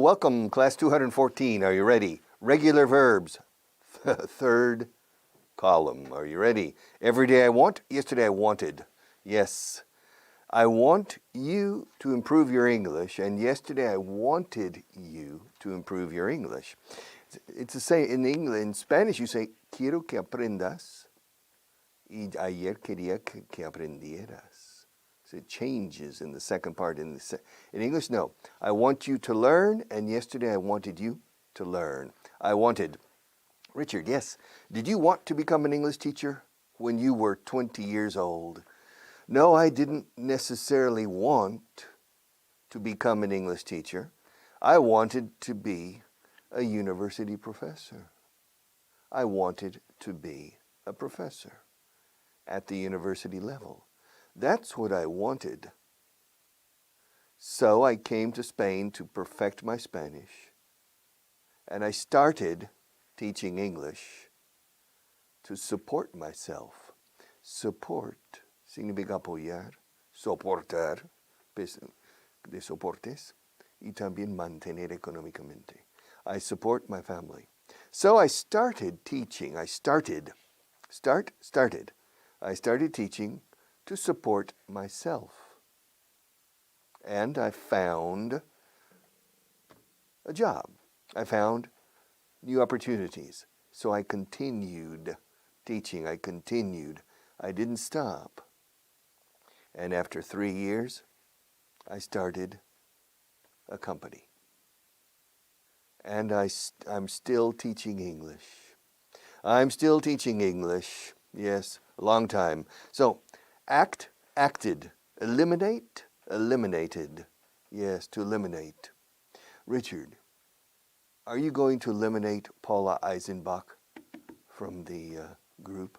welcome, class 214. Are you ready? Regular verbs, third column. Are you ready? Every day I want, yesterday I wanted. Yes, I want you to improve your English, and yesterday I wanted you to improve your English. It's the same in English. In Spanish, you say, quiero que aprendas, y ayer quería que aprendieras. So it changes in the second part. In English, no. I want you to learn, and yesterday I wanted you to learn. I wanted. Richard, yes. Did you want to become an English teacher when you were 20 years old? No, I didn't necessarily want to become an English teacher. I wanted to be a university professor. I wanted to be a professor at the university level. That's what I wanted. So I came to Spain to perfect my Spanish, and I started teaching English to support myself. Support significa apoyar, soportar, de soportes, y también mantener económicamente. I support my family. So I started teaching. I started teaching to support myself. And I found a job. I found new opportunities. So I continued teaching. I continued. I didn't stop. And after 3 years, I started a company. And I'm still teaching English. I'm still teaching English. Yes, a long time. So, act, acted. Eliminate, eliminated. Yes, to eliminate. Richard, are you going to eliminate Paula Eisenbach from the group?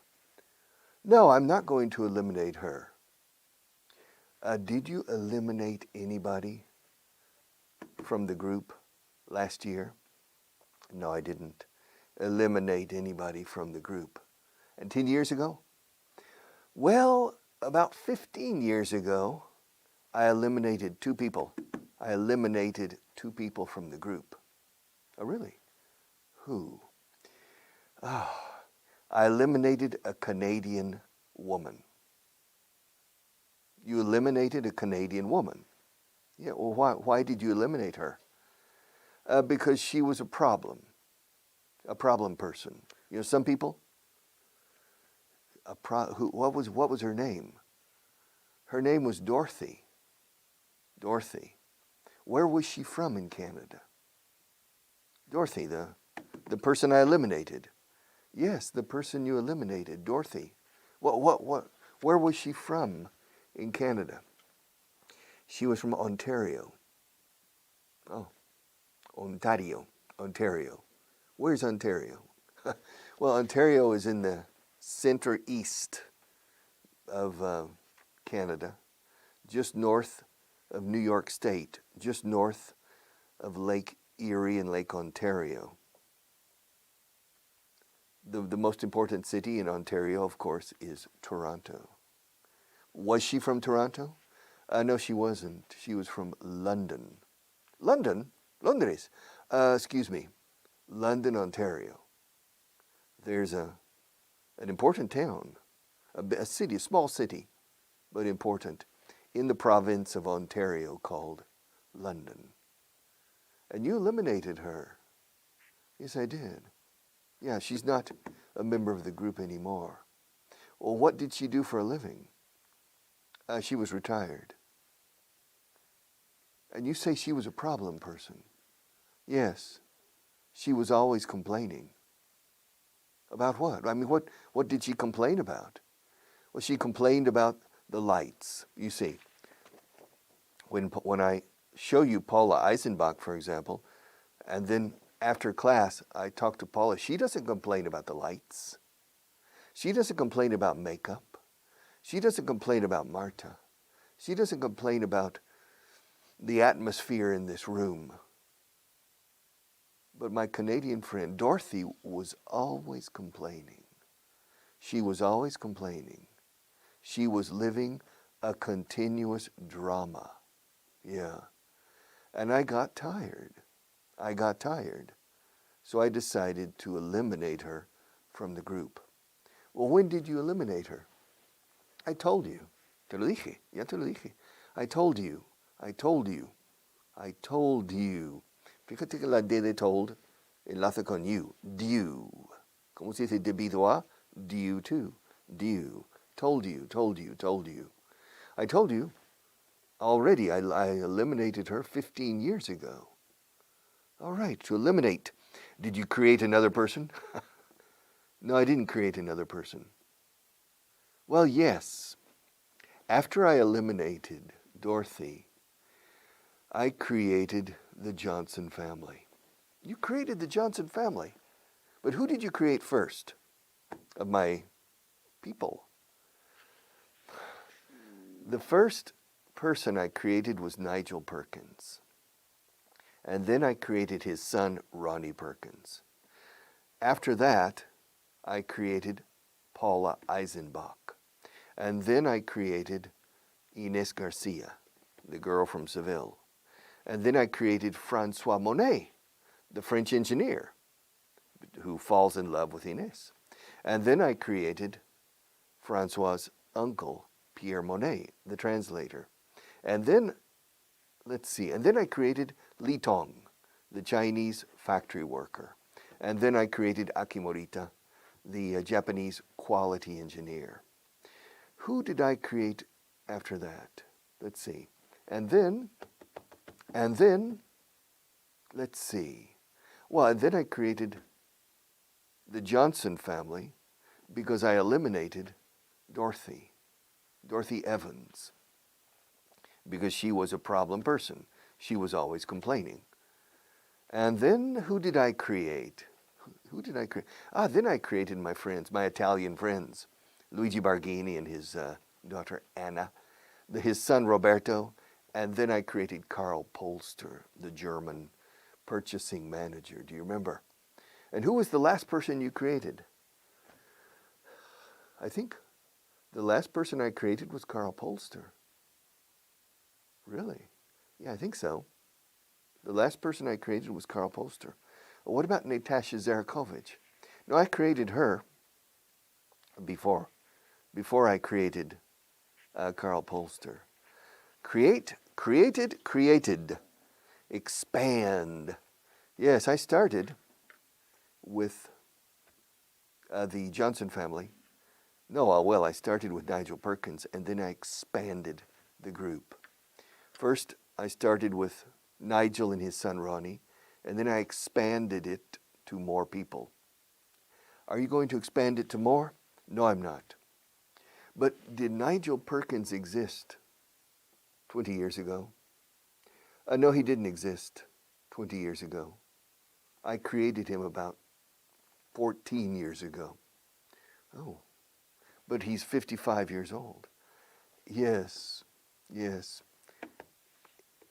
No, I'm not going to eliminate her. Did you eliminate anybody from the group last year? No, I didn't eliminate anybody from the group. And 10 years ago? Well, about 15 years ago, I eliminated 2 people. I eliminated 2 people from the group. Oh, really? Who? Oh, I eliminated a Canadian woman. You eliminated a Canadian woman. Yeah, well, why did you eliminate her? Because she was a problem person. You know, some people, what was her name? Her name was Dorothy. Dorothy. Where was she from in Canada? Dorothy, the person I eliminated. Yes, the person you eliminated, Dorothy. Where was she from in Canada? She was from Ontario. Oh, Ontario. Where's Ontario? Well, Ontario is in the center-east of Canada, just north of New York State, just north of Lake Erie and Lake Ontario. The most important city in Ontario, of course, is Toronto. Was she from Toronto? No, she wasn't. She was from London. London? Londres. London, Ontario. There's an important town, a city, a small city, but important, in the province of Ontario called London. And you eliminated her. Yes, I did. Yeah, she's not a member of the group anymore. Well, what did she do for a living? She was retired. And you say she was a problem person. Yes, she was always complaining. About what? I mean, what did she complain about? Well, she complained about the lights. You see, when I show you Paula Eisenbach, for example, and then after class I talk to Paula, she doesn't complain about the lights. She doesn't complain about makeup. She doesn't complain about Marta. She doesn't complain about the atmosphere in this room. But my Canadian friend, Dorothy, was always complaining. She was always complaining. She was living a continuous drama. Yeah. And I got tired. I got tired. So I decided to eliminate her from the group. Well, when did you eliminate her? I told you. Te lo dije. Ya te lo dije. I told you. I told you. I told you. Fíjate que la D de told enlaza con you. Due. ¿Cómo se dice debido a? Due to. Due. Told you, told you, told you. I told you already. I eliminated her 15 years ago. All right, to eliminate. Did you create another person? No, I didn't create another person. Well, yes. After I eliminated Dorothy, I created the Johnson family. You created the Johnson family. But who did you create first of my people? The first person I created was Nigel Perkins. And then I created his son, Ronnie Perkins. After that, I created Paula Eisenbach. And then I created Ines Garcia, the girl from Seville. And then I created Francois Monet, the French engineer who falls in love with Ines. And then I created Francois' uncle, Pierre Monet, the translator. And then, let's see, and then I created Li Tong, the Chinese factory worker. And then I created Akimorita, the Japanese quality engineer. Who did I create after that? Let's see. And then, let's see. Well, and then I created the Johnson family because I eliminated Dorothy Evans, because she was a problem person. She was always complaining. And then who did I create? Who did I create? Then I created my friends, my Italian friends, Luigi Barghini and his daughter Anna, his son Roberto, and then I created Karl Polster, the German purchasing manager. Do you remember? And who was the last person you created? I think the last person I created was Karl Polster. Really? Yeah, I think so. The last person I created was Karl Polster. Well, what about Natasha Zarakovich? No, I created her before I created Karl Polster. Created. Expand. Yes, I started with the Johnson family. No, well, I started with Nigel Perkins, and then I expanded the group. First, I started with Nigel and his son Ronnie, and then I expanded it to more people. Are you going to expand it to more? No, I'm not. But did Nigel Perkins exist 20 years ago? No, he didn't exist 20 years ago. I created him about 14 years ago. Oh, but he's 55 years old. Yes.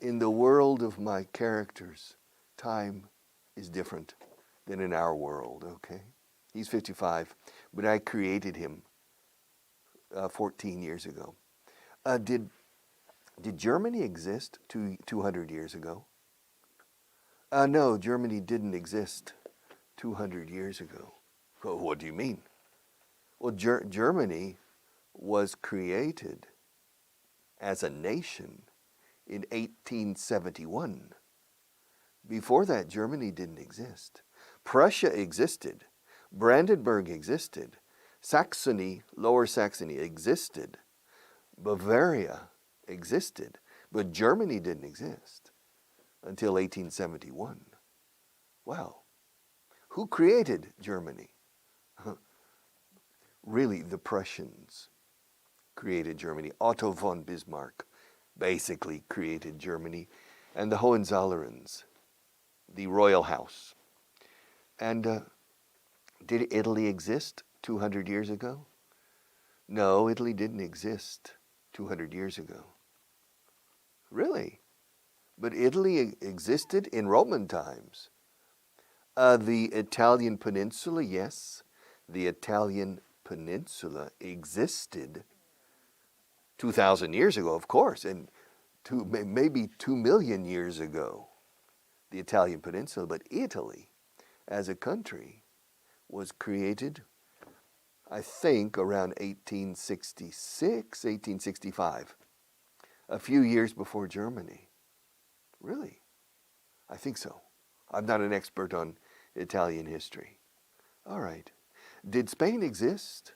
In the world of my characters, time is different than in our world, okay? He's 55, but I created him 14 years ago. Did Germany exist 200 years ago? No, Germany didn't exist 200 years ago. Well, what do you mean? Well, Germany was created as a nation in 1871. Before that, Germany didn't exist. Prussia existed. Brandenburg existed. Saxony, Lower Saxony existed. Bavaria existed. But Germany didn't exist until 1871. Wow. Who created Germany? Really, the Prussians created Germany. Otto von Bismarck basically created Germany, and the Hohenzollerns, the royal house. And did Italy exist 200 years ago? No, Italy didn't exist 200 years ago. Really? But Italy existed in Roman times. The Italian peninsula, yes. The Italian peninsula existed 2,000 years ago, of course, and maybe 2 million years ago. the Italian peninsula, but Italy as a country was created, I think, around 1866, 1865, a few years before Germany. Really? I think so. I'm not an expert on Italian history. All right. Did Spain exist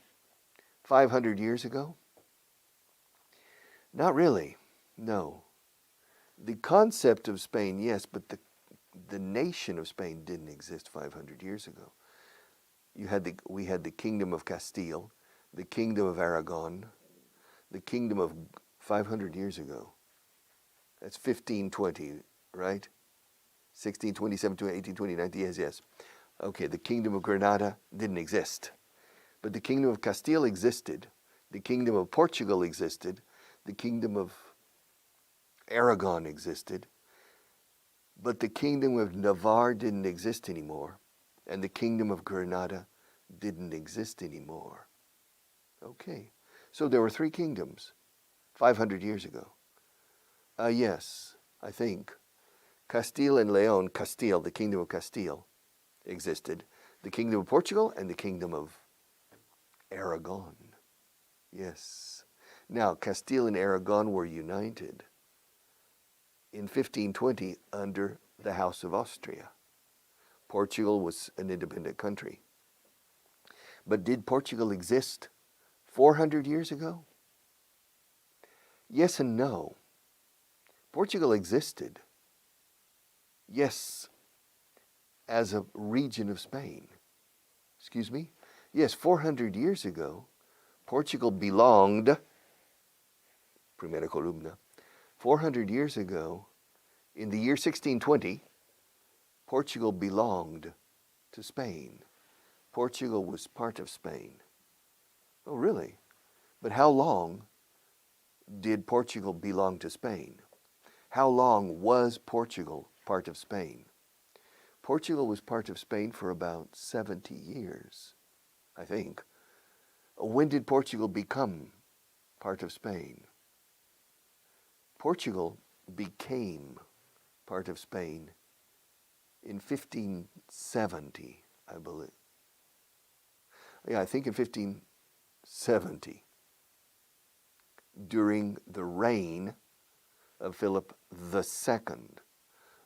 500 years ago? Not really. No. The concept of Spain, yes, but the nation of Spain didn't exist 500 years ago. We had the Kingdom of Castile, the Kingdom of Aragon, the Kingdom of 500 years ago. That's 1520, right? 1627 to 1820, 90, yes. Okay, the Kingdom of Granada didn't exist. But the Kingdom of Castile existed. The Kingdom of Portugal existed. The Kingdom of Aragon existed. But the Kingdom of Navarre didn't exist anymore. And the Kingdom of Granada didn't exist anymore. Okay, so there were three kingdoms 500 years ago. Yes, I think. Castile and Leon, Castile, the Kingdom of Castile, existed. The Kingdom of Portugal and the Kingdom of Aragon. Yes. Now, Castile and Aragon were united in 1520 under the House of Austria. Portugal was an independent country. But did Portugal exist 400 years ago? Yes and no. Portugal existed, yes, as a region of Spain. Excuse me? Yes, 400 years ago, Portugal belonged, primera columna, 400 years ago, in the year 1620, Portugal belonged to Spain. Portugal was part of Spain. Oh, really? But how long did Portugal belong to Spain? How long was Portugal part of Spain? Portugal was part of Spain for about 70 years, I think. When did Portugal become part of Spain? Portugal became part of Spain in 1570, I believe. Yeah, I think in 1570, during the reign of Philip II.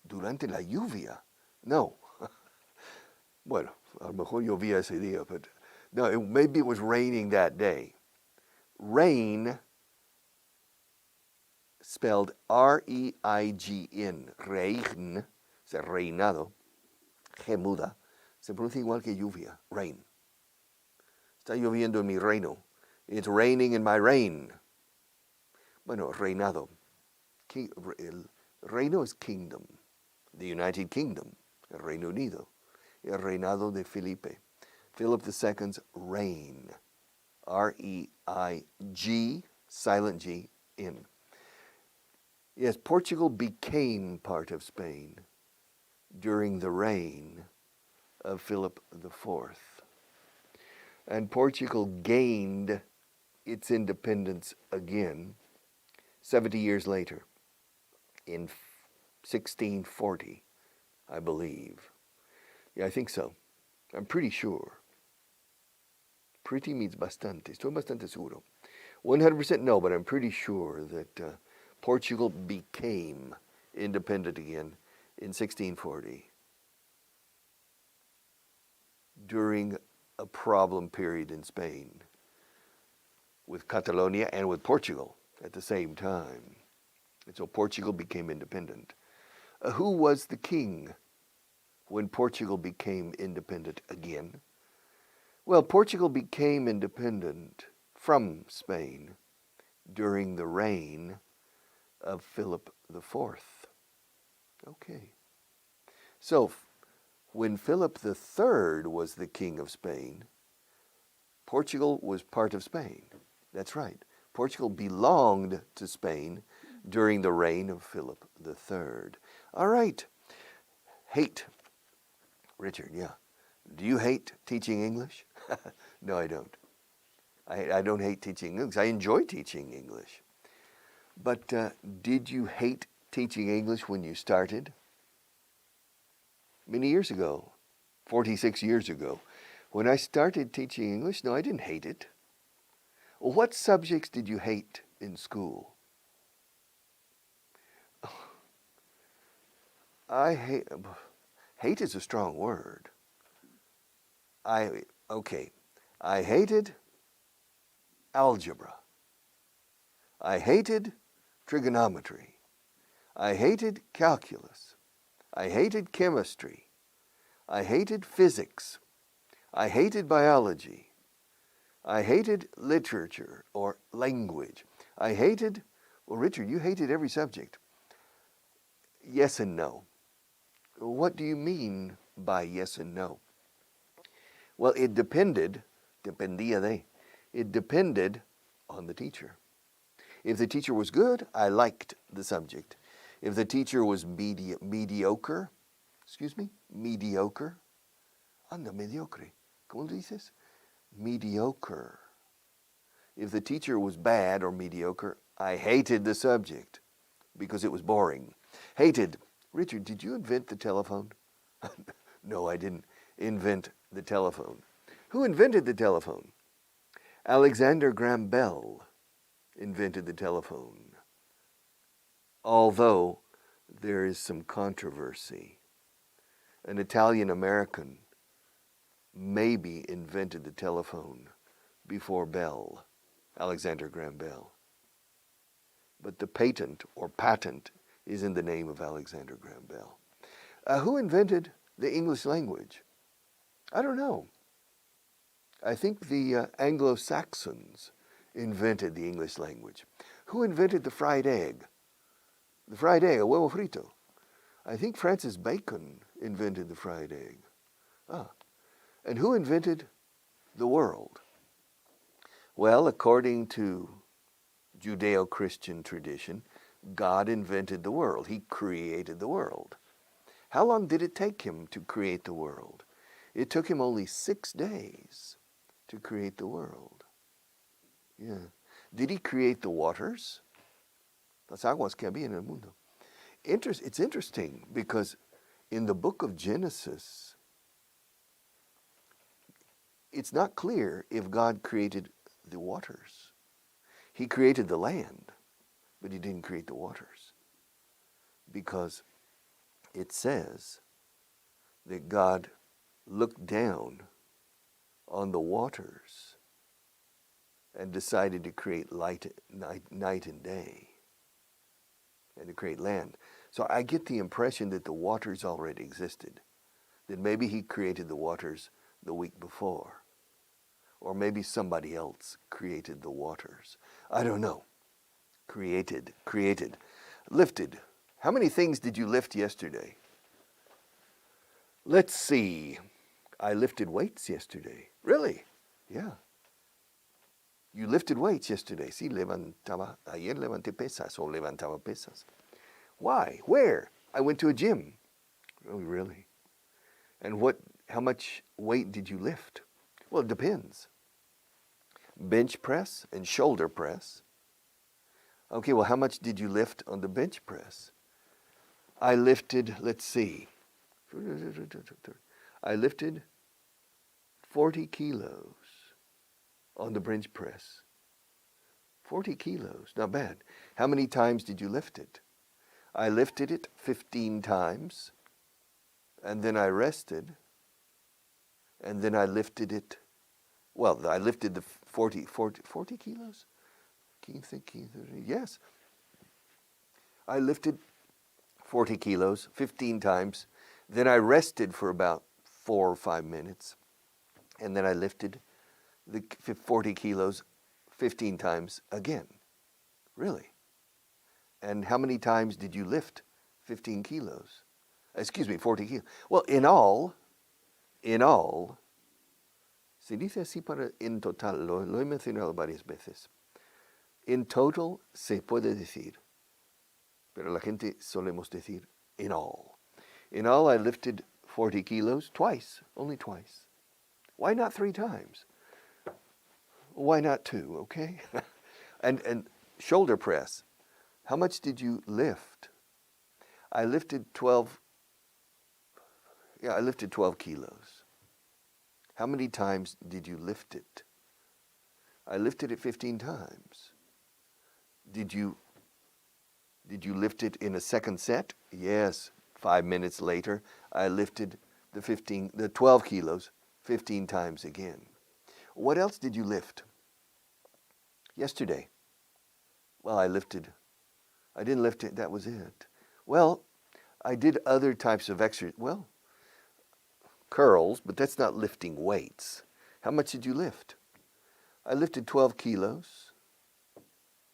Durante la lluvia. No. Bueno, a lo mejor llovía ese día, but no, maybe it was raining that day. Reign, spelled R-E-I-G-N, reign, o sea, reinado, G muda, se pronuncia igual que lluvia, rain. Está lloviendo en mi reino. It's raining in my reign. Bueno, reinado. El reino es kingdom, the United Kingdom, el Reino Unido, el reinado de Felipe. Philip II's reign, R-E-I-G, silent G, N. Yes, Portugal became part of Spain during the reign of Philip IV. And Portugal gained its independence again 70 years later, in 1640, I believe. Yeah, I think so. I'm pretty sure. Pretty means bastante. Estoy bastante seguro. 100% no, but I'm pretty sure that Portugal became independent again in 1640 during a problem period in Spain with Catalonia and with Portugal at the same time. And so Portugal became independent. Who was the king when Portugal became independent again? Well, Portugal became independent from Spain during the reign of Philip IV. Okay. So when Philip III was the king of Spain, Portugal was part of Spain. That's right. Portugal belonged to Spain during the reign of Philip III. All right. Hate. Richard, yeah. Do you hate teaching English? No, I don't. I don't hate teaching English. I enjoy teaching English. But did you hate teaching English when you started? many years ago, 46 years ago, when I started teaching English. No, I didn't hate it. Well, what subjects did you hate in school? I hate is a strong word. I hated algebra. I hated trigonometry. I hated calculus. I hated chemistry. I hated physics. I hated biology. I hated literature or language. I hated, well, Richard, you hated every subject. Yes and no. What do you mean by yes and no? Well, it depended on the teacher. If the teacher was good, I liked the subject. If the teacher was mediocre, anda, mediocre, ¿cómo lo dices? Mediocre. If the teacher was bad or mediocre, I hated the subject because it was boring. Hated. Richard, did you invent the telephone? No, I didn't invent the telephone. Who invented the telephone? Alexander Graham Bell invented the telephone. Although there is some controversy. An Italian American maybe invented the telephone before Bell, Alexander Graham Bell. But the patent is in the name of Alexander Graham Bell. Who invented the English language? I don't know. I think the Anglo-Saxons invented the English language. Who invented the fried egg? The fried egg, a huevo frito. I think Francis Bacon invented the fried egg. And who invented the world? Well, according to Judeo-Christian tradition, God invented the world. He created the world. How long did it take him to create the world? It took him only 6 days to create the world. Yeah. Did he create the waters? Las aguas que había en el mundo. It's interesting because in the book of Genesis, it's not clear if God created the waters. He created the land, but he didn't create the waters. Because it says that God looked down on the waters and decided to create night and day, and to create land. So I get the impression that the waters already existed, that maybe he created the waters the week before, or maybe somebody else created the waters. I don't know. Created. Lifted. How many things did you lift yesterday? Let's see. I lifted weights yesterday. Really? Yeah. You lifted weights yesterday. Sí, ayer levanté pesas o levantaba pesas. Why? Where? I went to a gym. Oh, really? And how much weight did you lift? Well, it depends. Bench press and shoulder press. Okay, well, how much did you lift on the bench press? I lifted, let's see. I lifted 40 kilos on the bench press. 40 kilos, not bad. How many times did you lift it? I lifted it 15 times, and then I rested, and then I lifted it. Well, I lifted the 40 kilos? Yes. I lifted 40 kilos 15 times, then I rested for about 4 or 5 minutes, and then I lifted the 40 kilos 15 times again. Really? And how many times did you lift 15 kilos? 40 kilos. Well, in all, se dice así para en total, lo he mencionado varias veces. En total se puede decir, pero la gente solemos decir in all. In all, I lifted 40 kilos only twice. Why not 3 times? Why not 2, okay? and shoulder press. How much did you lift? I lifted 12, Yeah, I lifted 12 kilos. How many times did you lift it? I lifted it 15 times. Did you lift it in a second set? Yes. 5 minutes later, I lifted the 12 kilos 15 times again. What else did you lift? Yesterday. Well, I didn't lift it, that was it. Well, I did other types of exercise. Well, curls, but that's not lifting weights. How much did you lift? I lifted 12 kilos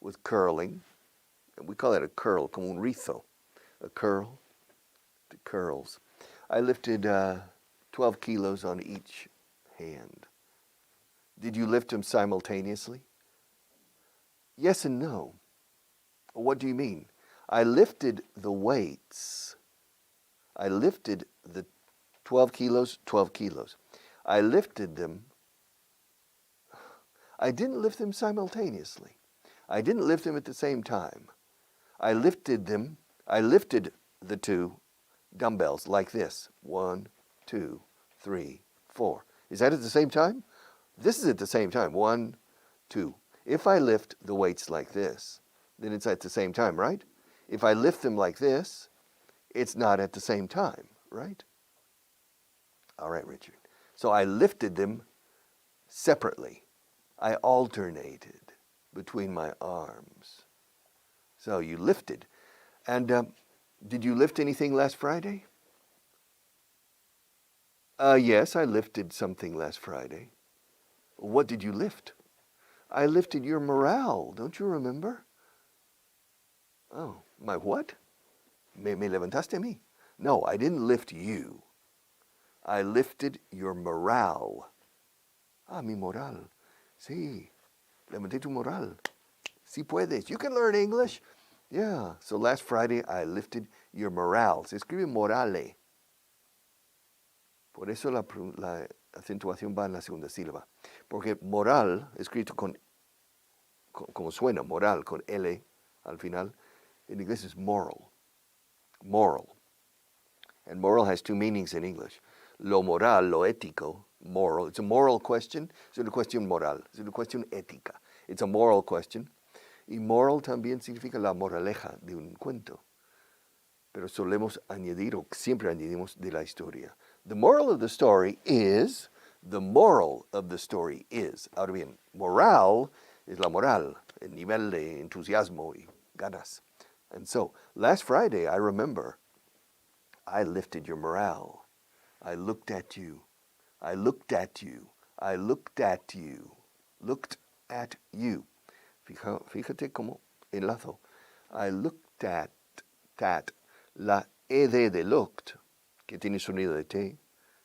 with curling. We call that a curl, como un rizo. A curl, the curls. I lifted 12 kilos on each hand. Did you lift them simultaneously? Yes and no. What do you mean? I lifted the weights. I lifted the 12 kilos, 12 kilos. I lifted them. I didn't lift them simultaneously. I didn't lift them at the same time. I lifted the two dumbbells like this. 1, 2, 3, 4. Is that at the same time? This is at the same time. 1, 2. If I lift the weights like this, then it's at the same time, right? If I lift them like this, it's not at the same time, right? All right, Richard. So I lifted them separately. I alternated between my arms. So you lifted. And did you lift anything last Friday? Yes, I lifted something last Friday. What did you lift? I lifted your morale. Don't you remember? Oh, my what? Me levantaste a mí. No, I didn't lift you. I lifted your morale. Ah, mi moral. Sí, levanté tu moral. Sí puedes. You can learn English. Yeah, so last Friday I lifted your morale. Se escribe morale. Por eso la acentuación va en la segunda sílaba. Porque moral, escrito como suena, moral, con L al final, en inglés es moral. Moral. And moral has two meanings in English. Lo moral, lo ético, moral. It's a moral question. Es una cuestión moral. Es una cuestión ética. It's a moral question. Y moral también significa la moraleja de un cuento. Pero solemos añadir, o siempre añadimos, de la historia. The moral of the story is, the moral of the story is. Ahora bien, moral es la moral, el nivel de entusiasmo y ganas. And so, last Friday, I remember, I lifted your morale. I looked at you. I looked at you. I looked at you. Looked at you. Fíjate cómo enlazo. I looked at, that. La ed de looked, que tiene sonido de T,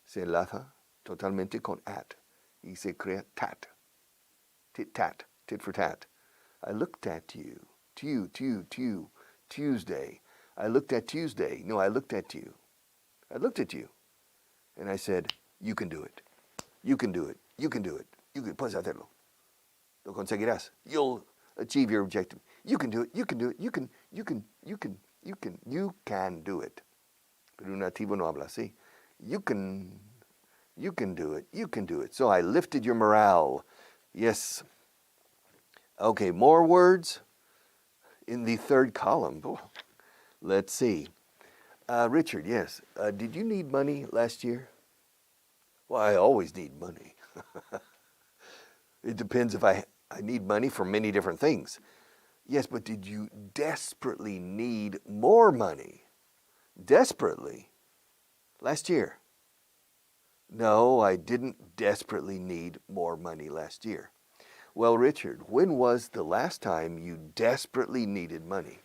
se enlaza totalmente con at y se crea tat. Tit tat, tit for tat. I looked at you. Tuesday. I looked at Tuesday. No, I looked at you. I looked at you. And I said, you can do it. You can do it. You can do it. Puedes hacerlo. Lo conseguirás. You'll achieve your objective. You can do it. You can do it. You can do it. Pero un nativo no habla así. You can do it. You can do it. So I lifted your morale. Yes. Okay, more words in the third column. Oh, let's see. Richard, yes. Did you need money last year? Well, I always need money. It depends if I need money for many different things. Yes, but did you desperately need more money? Desperately? Last year? No, I didn't desperately need more money last year. Well, Richard, when was the last time you desperately needed money?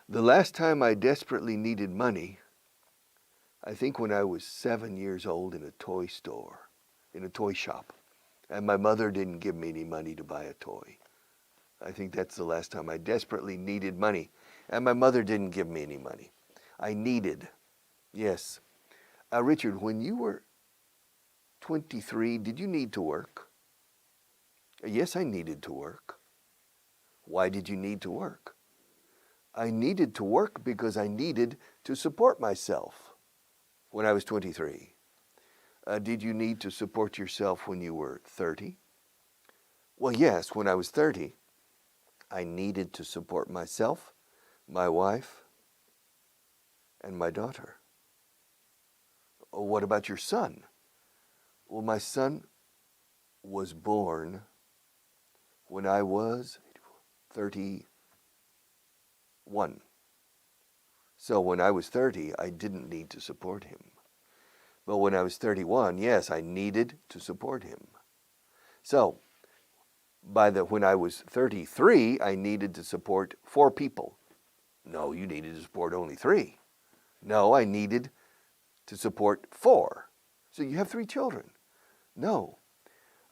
The last time I desperately needed money, I think when I was 7 years old in a toy store, in a toy shop, and my mother didn't give me any money to buy a toy. I think that's the last time I desperately needed money, and my mother didn't give me any money. I needed, yes. Richard, when you were 23, did you need to work? Yes, I needed to work. Why did you need to work? I needed to work because I needed to support myself when I was 23. Did you need to support yourself when you were 30? Well, yes, when I was 30, I needed to support myself, my wife, and my daughter. What about your son? Well, my son was born when I was 31. So when I was 30, I didn't need to support him. But when I was 31, yes, I needed to support him. So when I was 33, I needed to support 4 people. No, you needed to support only 3. No, I needed to support 4. So you have 3 children. No,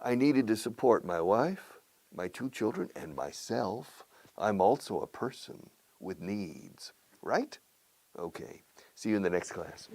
I needed to support my wife, my 2 children, and myself. I'm also a person with needs, right? Okay, see you in the next class.